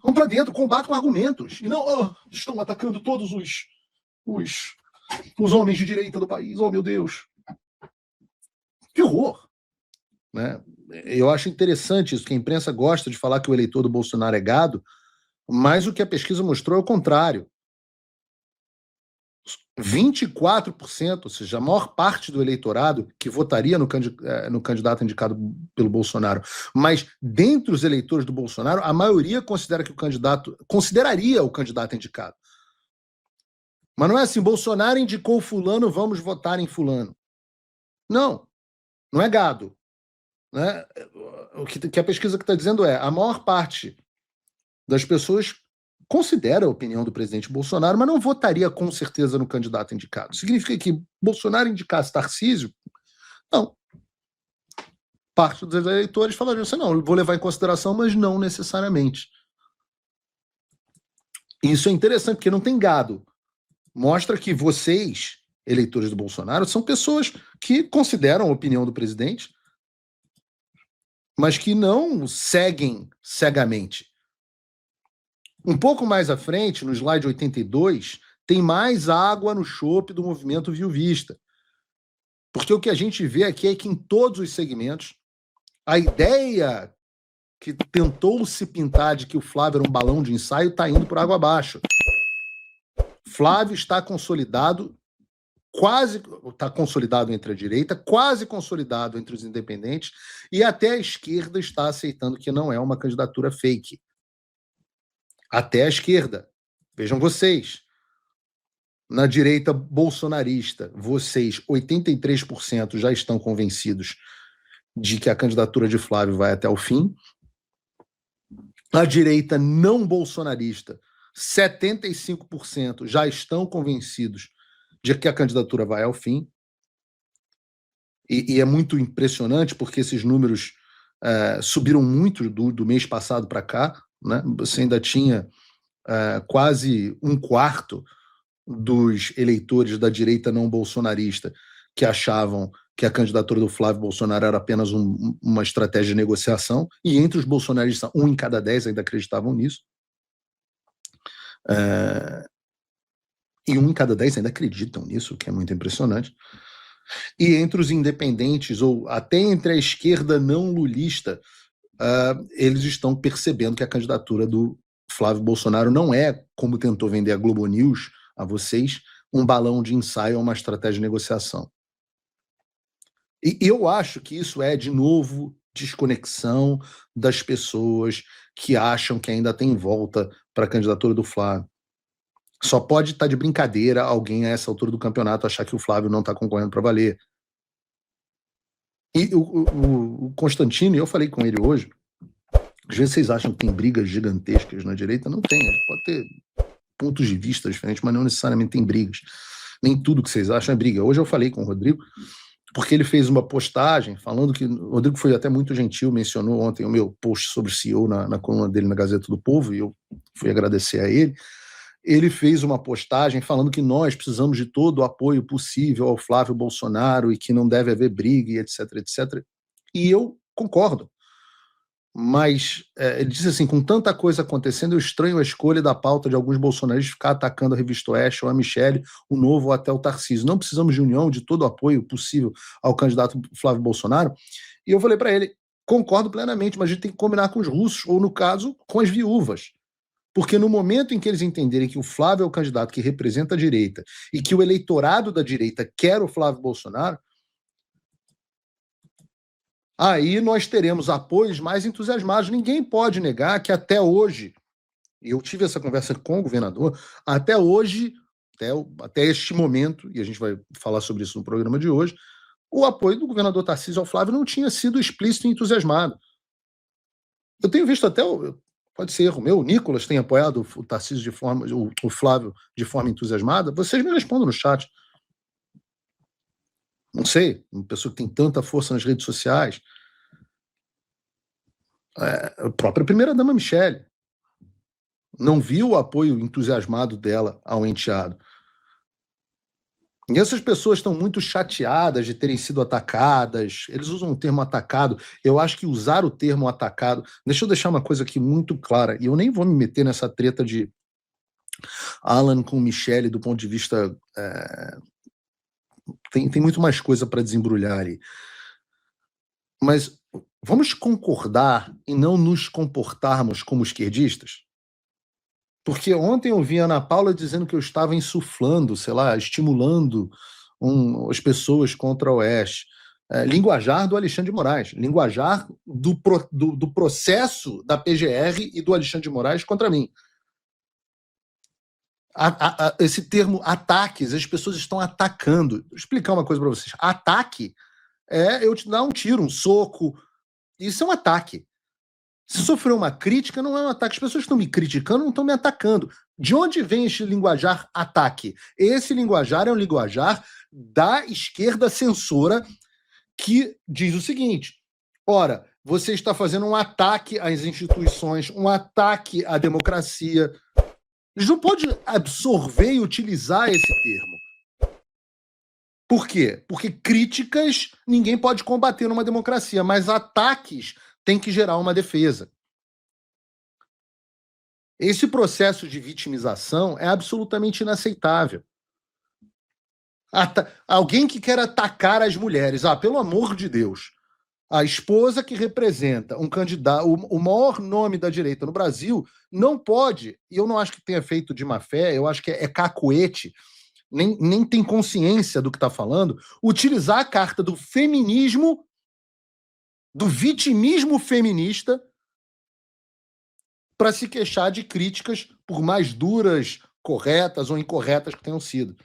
Vão para dentro, combate com argumentos. E não, estão atacando todos os homens de direita do país. Oh, meu Deus. Que horror. Né? Eu acho interessante isso, que a imprensa gosta de falar que o eleitor do Bolsonaro é gado, mas o que a pesquisa mostrou é o contrário. 24%, ou seja, a maior parte do eleitorado que votaria no candidato indicado pelo Bolsonaro, mas dentre os eleitores do Bolsonaro, a maioria considera que consideraria o candidato indicado. Mas não é assim, Bolsonaro indicou fulano, vamos votar em fulano. Não, não é gado. Né? O que a pesquisa está dizendo é, a maior parte das pessoas considera a opinião do presidente Bolsonaro, mas não votaria com certeza no candidato indicado. Significa que Bolsonaro indicasse Tarcísio? Não. Parte dos eleitores falariam assim, não, vou levar em consideração, mas não necessariamente. Isso é interessante, porque não tem gado. Mostra que vocês, eleitores do Bolsonaro, são pessoas que consideram a opinião do presidente, mas que não seguem cegamente. Um pouco mais à frente, no slide 82, tem mais água no chope do movimento viuvista. Porque o que a gente vê aqui é que em todos os segmentos, a ideia que tentou se pintar de que o Flávio era um balão de ensaio está indo por água abaixo. Flávio está consolidado, quase está consolidado entre a direita, quase consolidado entre os independentes, e até a esquerda está aceitando que não é uma candidatura fake. Até a esquerda. Vejam vocês. Na direita bolsonarista, vocês, 83% já estão convencidos de que a candidatura de Flávio vai até o fim. A direita não bolsonarista, 75% já estão convencidos de que a candidatura vai ao fim. E é muito impressionante porque esses números subiram muito do mês passado para cá. Né? Você ainda tinha quase um quarto dos eleitores da direita não bolsonarista que achavam que a candidatura do Flávio Bolsonaro era apenas uma estratégia de negociação, e entre os bolsonaristas, 1 em cada 10 ainda acreditavam nisso. E 1 em cada 10 ainda acreditam nisso, o que é muito impressionante. E entre os independentes, ou até entre a esquerda não lulista, eles estão percebendo que a candidatura do Flávio Bolsonaro não é, como tentou vender a Globo News a vocês, um balão de ensaio ou uma estratégia de negociação. E eu acho que isso é, de novo, desconexão das pessoas que acham que ainda tem volta para a candidatura do Flávio. Só pode estar de brincadeira alguém a essa altura do campeonato achar que o Flávio não está concorrendo para valer. E o Constantino, eu falei com ele hoje, às vezes vocês acham que tem brigas gigantescas na direita? Não tem, pode ter pontos de vista diferentes, mas não necessariamente tem brigas. Nem tudo que vocês acham é briga. Hoje eu falei com o Rodrigo, porque ele fez uma postagem falando que... O Rodrigo foi até muito gentil, mencionou ontem o meu post sobre o CEO na coluna dele na Gazeta do Povo, e eu fui agradecer a ele. Ele fez uma postagem falando que nós precisamos de todo o apoio possível ao Flávio Bolsonaro e que não deve haver briga, e etc, etc. E eu concordo. Mas ele disse assim, com tanta coisa acontecendo, eu estranho a escolha da pauta de alguns bolsonaristas ficar atacando a Revista Oeste ou a Michele, o Novo ou até o Tarcísio. Não precisamos de união, de todo o apoio possível ao candidato Flávio Bolsonaro. E eu falei para ele, concordo plenamente, mas a gente tem que combinar com os russos, ou no caso, com as viúvas. Porque no momento em que eles entenderem que o Flávio é o candidato que representa a direita e que o eleitorado da direita quer o Flávio Bolsonaro, aí nós teremos apoios mais entusiasmados. Ninguém pode negar que até hoje, e eu tive essa conversa com o governador, até hoje, até este momento, e a gente vai falar sobre isso no programa de hoje, o apoio do governador Tarcísio ao Flávio não tinha sido explícito e entusiasmado. Eu tenho visto até, pode ser erro meu, o Nicolas tem apoiado o Tarcísio de forma, o Flávio de forma entusiasmada. Vocês me respondam no chat. Não sei, uma pessoa que tem tanta força nas redes sociais. A própria primeira-dama Michele não viu o apoio entusiasmado dela ao enteado. E essas pessoas estão muito chateadas de terem sido atacadas. Eles usam o termo atacado. Eu acho que usar o termo atacado. Deixa eu deixar uma coisa aqui muito clara. E eu nem vou me meter nessa treta de Alan com Michele do ponto de vista. Tem muito mais coisa para desembrulhar ali. Mas vamos concordar e não nos comportarmos como esquerdistas? Porque ontem eu vi a Ana Paula dizendo que eu estava insuflando, sei lá, estimulando as pessoas contra o Oeste. Linguajar do Alexandre de Moraes, linguajar do processo da PGR e do Alexandre de Moraes contra mim. Esse termo ataques, as pessoas estão atacando. Vou explicar uma coisa para vocês. Ataque é eu te dar um tiro, um soco. Isso é um ataque. Se sofrer uma crítica, não é um ataque. As pessoas que estão me criticando não estão me atacando. De onde vem esse linguajar ataque? Esse linguajar é um linguajar da esquerda censora que diz o seguinte: ora, você está fazendo um ataque às instituições, um ataque à democracia. Eles não podem absorver e utilizar esse termo. Por quê? Porque críticas ninguém pode combater numa democracia, mas ataques tem que gerar uma defesa. Esse processo de vitimização é absolutamente inaceitável. Alguém que quer atacar as mulheres, pelo amor de Deus, a esposa que representa um candidato, o maior nome da direita no Brasil, não pode, e eu não acho que tenha feito de má fé, eu acho que é cacuete, nem tem consciência do que está falando, utilizar a carta do feminismo, do vitimismo feminista, para se queixar de críticas, por mais duras, corretas ou incorretas que tenham sido.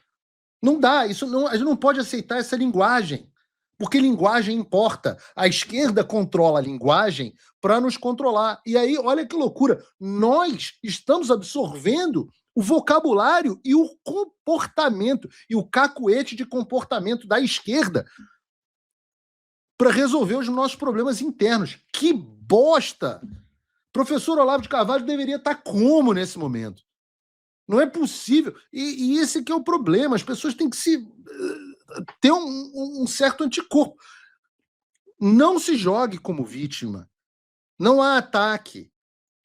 Não dá, isso não, a gente não pode aceitar essa linguagem, porque linguagem importa. A esquerda controla a linguagem para nos controlar. E aí, olha que loucura, nós estamos absorvendo o vocabulário e o comportamento, e o cacuete de comportamento da esquerda para resolver os nossos problemas internos. Que bosta! Professor Olavo de Carvalho deveria estar como nesse momento? Não é possível. E esse que é o problema. As pessoas têm que ter um certo anticorpo. Não se jogue como vítima. Não há ataque.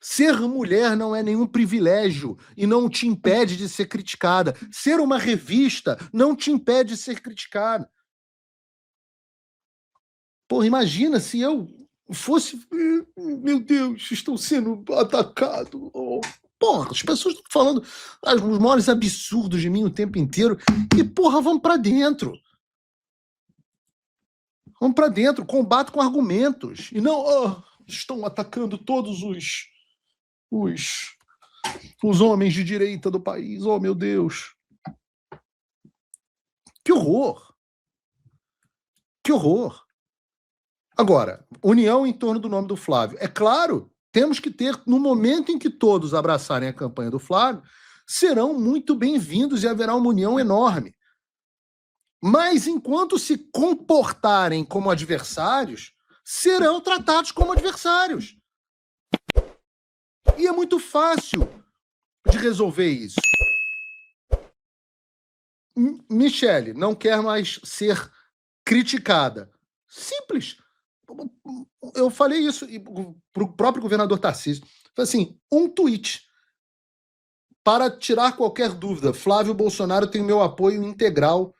Ser mulher não é nenhum privilégio e não te impede de ser criticada. Ser uma revista não te impede de ser criticada. Porra, imagina se eu fosse... Meu Deus, estou sendo atacado. Porra, as pessoas estão falando os maiores absurdos de mim o tempo inteiro. E, porra, vamos para dentro. Vamos para dentro, combate com argumentos. E não, estão atacando todos os homens de direita do país. Oh, meu Deus. Que horror. Que horror. Agora, união em torno do nome do Flávio. É claro, temos que ter, no momento em que todos abraçarem a campanha do Flávio, serão muito bem-vindos e haverá uma união enorme. Mas enquanto se comportarem como adversários, serão tratados como adversários. E é muito fácil de resolver isso. Michele não quer mais ser criticada. Simples. Eu falei isso para o próprio governador Tarcísio. Falei assim, um tweet para tirar qualquer dúvida. Flávio Bolsonaro tem meu apoio integral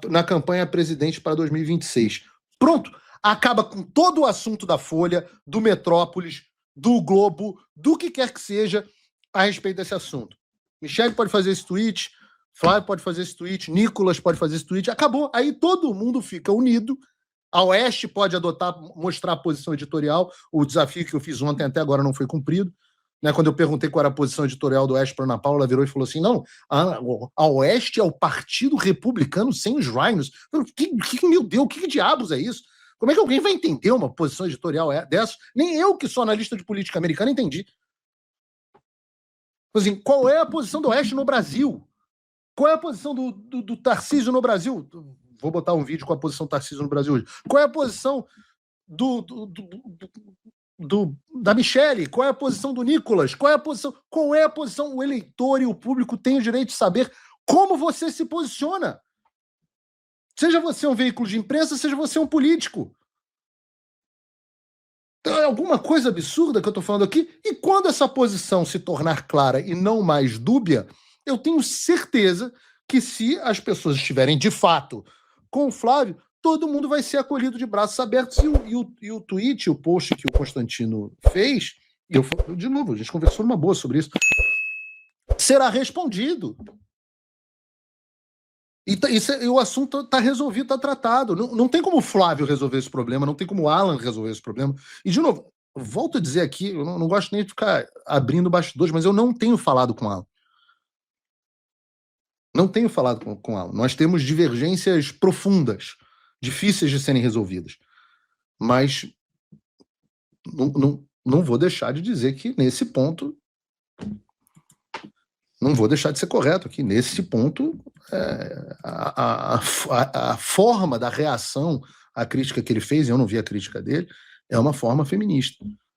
na campanha presidente para 2026. Pronto. Acaba com todo o assunto da Folha, do Metrópolis, do Globo, do que quer que seja a respeito desse assunto. Michele pode fazer esse tweet, Flávio pode fazer esse tweet, Nicolas pode fazer esse tweet. Acabou. Aí todo mundo fica unido. A Oeste pode mostrar a posição editorial. O desafio que eu fiz ontem até agora não foi cumprido. Né, quando eu perguntei qual era a posição editorial do Oeste para Ana Paula, ela virou e falou assim, não, a Oeste é o Partido Republicano sem os rhinos. Meu Deus, que diabos é isso? Como é que alguém vai entender uma posição editorial dessa? Nem eu, que sou analista de política americana, entendi. Assim, qual é a posição do Oeste no Brasil? Qual é a posição do Tarcísio no Brasil? Vou botar um vídeo com a posição do Tarcísio no Brasil hoje. Qual é a posição da Michele? Qual é a posição do Nicolas? Qual é a posição? O eleitor e o público têm o direito de saber como você se posiciona. Seja você um veículo de imprensa, seja você um político. Então, é alguma coisa absurda que eu estou falando aqui. E quando essa posição se tornar clara e não mais dúbia, eu tenho certeza que se as pessoas estiverem de fato com o Flávio, todo mundo vai ser acolhido de braços abertos. E o tweet, o post que o Constantino fez, de novo, a gente conversou numa boa sobre isso, será respondido. E o assunto está resolvido, está tratado. Não tem como o Flávio resolver esse problema, não tem como o Alan resolver esse problema. E, de novo, volto a dizer aqui, eu não gosto nem de ficar abrindo bastidores, mas eu não tenho falado com o Alan. Não tenho falado com o Alan. Nós temos divergências profundas, difíceis de serem resolvidas. Mas não vou deixar de dizer que, nesse ponto, não vou deixar de ser correto aqui. Nesse ponto, a forma da reação à crítica que ele fez, e eu não vi a crítica dele, é uma forma feminista.